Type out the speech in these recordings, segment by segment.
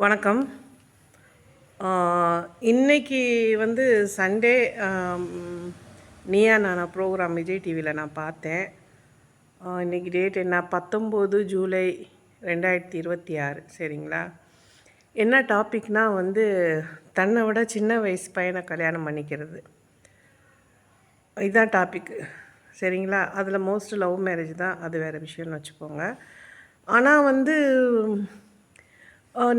வணக்கம். ஆ, இன்னைக்கு வந்து சண்டே ஆம், நீயா நானா ப்ரோக்ராம் விஜய் டிவியில் நான் பார்த்தேன். இன்னைக்கு டேட் என்ன? 19 ஜூலை 2026. சரிங்களா? என்ன டாபிக்னால் வந்து தன்னை விட சின்ன வயசு பையனை கல்யாணம் பண்ணிக்கிறது. இதுதான் டாபிக். சரிங்களா? அதில் மோஸ்ட் லவ் மேரேஜ் தான், அது வேறு விஷயம்னு வச்சுக்கோங்க. ஆனால் வந்து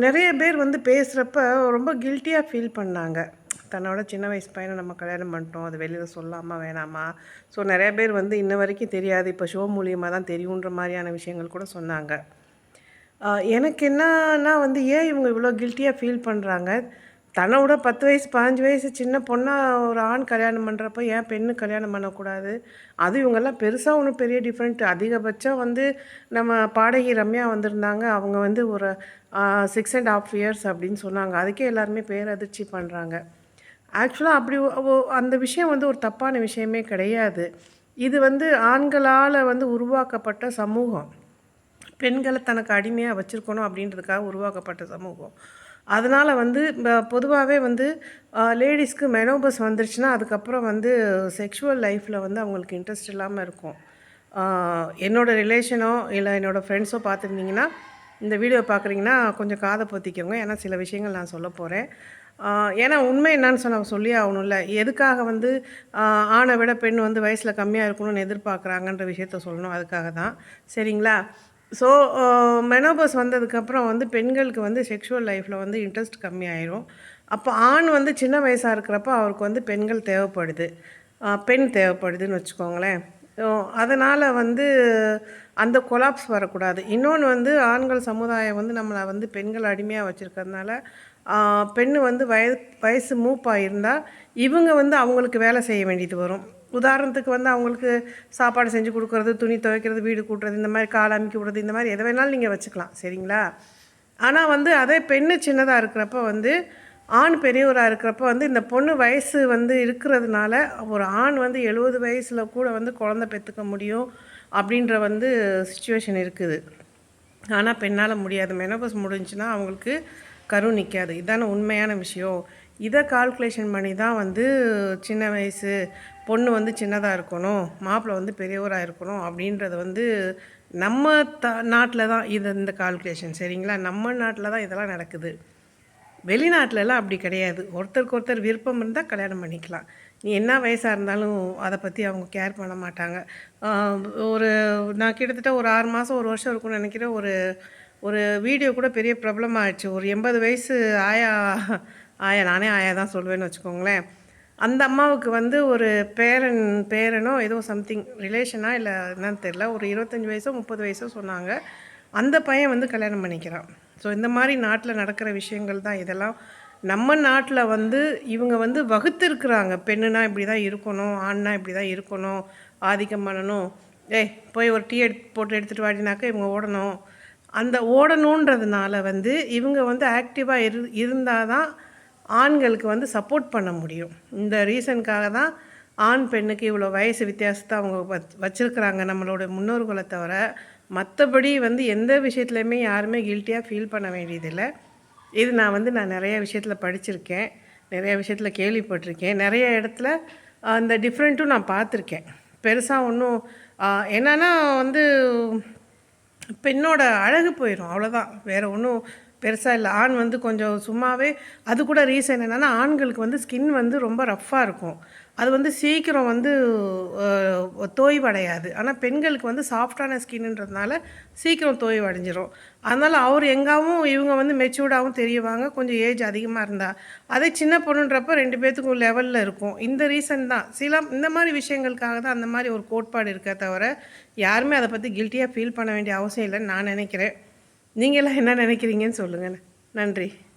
நிறைய பேர் வந்து பேசுகிறப்ப ரொம்ப கில்ட்டியாக ஃபீல் பண்ணாங்க. தன்னோட சின்ன வயசு பையனை நம்ம கல்யாணம் பண்ணிட்டோம், அது வெளியில் சொல்லாமா வேணாமா? ஸோ நிறைய பேர் வந்து இன்ன வரைக்கும் தெரியாது, இப்போ ஷோ மூலியமாக தான் தெரியுன்ற மாதிரியான விஷயங்கள் கூட சொன்னாங்க. எனக்கு என்னன்னா வந்து ஏன் இவங்க இவ்வளோ கில்ட்டியாக ஃபீல் பண்ணுறாங்க? தன்னோட 10 வயசு 15 வயசு சின்ன பொண்ணா ஒரு ஆண் கல்யாணம் பண்ணுறப்ப ஏன் பெண்ணு கல்யாணம் பண்ணக்கூடாது? அதுவும் இவங்கெல்லாம் பெருசாக ஒன்றும் பெரிய டிஃப்ரெண்ட், அதிகபட்சம் வந்து நம்ம பாடகி ரம்யா வந்திருந்தாங்க. அவங்க வந்து ஒரு 6.5 இயர்ஸ் அப்படின்னு சொன்னாங்க. அதுக்கே எல்லாருமே பேரதிர்ச்சி பண்ணுறாங்க. ஆக்சுவலாக அப்படி அந்த விஷயம் வந்து ஒரு தப்பான விஷயமே கிடையாது. இது வந்து ஆண்களால் வந்து உருவாக்கப்பட்ட சமூகம். பெண்களை தனக்கு அடிமையாக வச்சுருக்கணும் அப்படின்றதுக்காக உருவாக்கப்பட்ட சமூகம். அதனால் வந்து பொதுவாகவே வந்து லேடிஸ்க்கு மெனோபஸ் வந்துருச்சுன்னா அதுக்கப்புறம் வந்து செக்ஷுவல் லைஃப்பில் வந்து அவங்களுக்கு இன்ட்ரெஸ்ட் இல்லாமல் இருக்கும். என்னோடய ரிலேஷனோ இல்லை என்னோடய ஃப்ரெண்ட்ஸோ பார்த்துருந்தீங்கன்னா, இந்த வீடியோ பார்க்குறீங்கன்னா கொஞ்சம் காதை பொத்திக்கோங்க. ஏன்னா சில விஷயங்கள் நான் சொல்ல போகிறேன். ஏன்னா உண்மை என்னன்னு சொல்லியே ஆகணும்ல. எதுக்காக வந்து ஆணை விட பெண் வந்து வயசில் கம்மியாக இருக்கணும்னு எதிர்பார்க்குறாங்கன்ற விஷயத்த சொல்லணும். அதுக்காக தான். சரிங்களா? ஸோ மெனோபாஸ் வந்ததுக்கப்புறம் வந்து பெண்களுக்கு வந்து செக்ஷுவல் லைஃப்பில் வந்து இன்ட்ரெஸ்ட் கம்மியாயிரும். அப்போ ஆண் வந்து சின்ன வயசாக இருக்கிறப்ப அவருக்கு வந்து பெண்கள் தேவைப்படுது, பெண் தேவைப்படுதுன்னு வச்சுக்கோங்களேன். அதனால் வந்து அந்த கொலாப்ஸ் வரக்கூடாது. இன்னொன்று வந்து ஆண்கள் சமுதாயம் வந்து நம்மளை வந்து பெண்கள் அடிமையாக வச்சுருக்கிறதுனால பெண்ணு வந்து வயசு மூப்பாக இருந்தால் இவங்க வந்து அவங்களுக்கு வேலை செய்ய வேண்டியது வரும். உதாரணத்துக்கு வந்து அவங்களுக்கு சாப்பாடு செஞ்சு கொடுக்குறது, துணி துவைக்கிறது, வீடு கூட்டுறது, இந்த மாதிரி கால் அமுக்கி விடுறது, இந்த மாதிரி எதை வேணாலும் நீங்கள் வச்சுக்கலாம். சரிங்களா? ஆனால் வந்து அதே பெண்ணு சின்னதாக இருக்கிறப்ப வந்து ஆண் பெரியவராக இருக்கிறப்ப வந்து இந்த பொண்ணு வயசு வந்து இருக்கிறதுனால ஒரு ஆண் வந்து 70 வயசில் கூட வந்து குழந்தை பெற்றுக்க முடியும் அப்படின்ற வந்து சிச்சுவேஷன் இருக்குது. ஆனால் பெண்ணால் முடியாது. மெனோபாஸ் முடிஞ்சுன்னா அவங்களுக்கு கரு நிற்காது. இதுதானே உண்மையான விஷயம். இதை கால்குலேஷன் பண்ணி தான் வந்து சின்ன வயசு பொண்ணு வந்து சின்னதாக இருக்கணும், மாப்பிள்ளை வந்து பெரியவராக இருக்கணும் அப்படின்றது வந்து நம்ம நாட்டில் தான் இந்த கால்குலேஷன். சரிங்களா? நம்ம நாட்டில் தான் இதெல்லாம் நடக்குது. வெளிநாட்டிலலாம் அப்படி கிடையாது. ஒருத்தருக்கு ஒருத்தர் விருப்பம் இருந்தால் கல்யாணம் பண்ணிக்கலாம். நீ என்ன வயசாக இருந்தாலும் அதை பற்றி அவங்க கேர் பண்ண மாட்டாங்க. ஒரு நான் கிட்டத்தட்ட ஒரு 6 மாதம் 1 வருஷம் இருக்கும்னு நினைக்கிறேன். ஒரு ஒரு வீடியோ கூட பெரிய ப்ராப்ளம் ஆயிடுச்சு. ஒரு 80 வயசு ஆயா ஆயா நானே ஆயா தான் சொல்வேன்னு வச்சுக்கோங்களேன். அந்த அம்மாவுக்கு வந்து ஒரு பேரனோ ஏதோ சம்திங் ரிலேஷனா இல்லை என்னன்னு தெரில. ஒரு 25 வயசோ 30 வயசோ சொன்னாங்க. அந்த பையன் வந்து கல்யாணம் பண்ணிக்கிறான். ஸோ இந்த மாதிரி நாட்டில் நடக்கிற விஷயங்கள் தான் இதெல்லாம். நம்ம நாட்டில் வந்து இவங்க வந்து வகுத்திருக்கிறாங்க. பெண்ணுனா இப்படி தான் இருக்கணும், ஆண்னா இப்படி தான் இருக்கணும், ஆதிக்கம் பண்ணணும். போய் ஒரு டீ போட்டு எடுத்துகிட்டு வாடினாக்கா இவங்க ஓடணும். அந்த ஓடணுன்றதுனால வந்து இவங்க வந்து ஆக்டிவாக இருந்தால் தான் ஆண்களுக்கு வந்து சப்போர்ட் பண்ண முடியும். இந்த ரீசனுக்காக தான் ஆண் பெண்ணுக்கு இவ்வளோ வயசு வித்தியாசத்தை அவங்க வச்சுருக்குறாங்க நம்மளோட முன்னோர்களை தவிர. மற்றபடி வந்து எந்த விஷயத்துலையுமே யாருமே கில்ட்டியாக ஃபீல் பண்ண வேண்டியதில்லை. இது நான் நிறைய விஷயத்தில் படிச்சிருக்கேன், நிறைய விஷயத்தில் கேள்விப்பட்டிருக்கேன், நிறைய இடத்துல அந்த டிஃப்ரெண்ட்டும் நான் பார்த்துருக்கேன். பெருசாக ஒன்றும் என்னென்னா வந்து பெண்ணோட அழகு போயிடும், அவ்வளோதான். வேறு ஒன்றும் பெருசாக இல்லை. ஆண் வந்து கொஞ்சம் சும்மாவே, அது கூட ரீசன் என்னென்னா ஆண்களுக்கு வந்து ஸ்கின் வந்து ரொம்ப ரஃப்பாக இருக்கும். அது வந்து சீக்கிரம் வந்து தோய்வடையாது. ஆனால் பெண்களுக்கு வந்து சாஃப்டான ஸ்கின்ன்றதுனால சீக்கிரம் தோய்வடைஞ்சிரும். அதனால் அவர் எங்காவும் இவங்க வந்து மெச்சூர்டாகவும் தெரியவாங்க, கொஞ்சம் ஏஜ் அதிகமாக இருந்தால். அதே சின்ன பொண்ணுன்றப்போ 2 பேர்த்துக்கும் லெவலில் இருக்கும். இந்த ரீசன் தான். இந்த மாதிரி விஷயங்களுக்காக தான் அந்த மாதிரி ஒரு கோட்பாடு இருக்கே தவிர யாருமே அதை பற்றி கில்ட்டியாக ஃபீல் பண்ண வேண்டிய அவசியம் இல்லைன்னு நான் நினைக்கிறேன். நீங்கள்லாம் என்ன நினைக்கிறீங்கன்னு சொல்லுங்கள். நன்றி.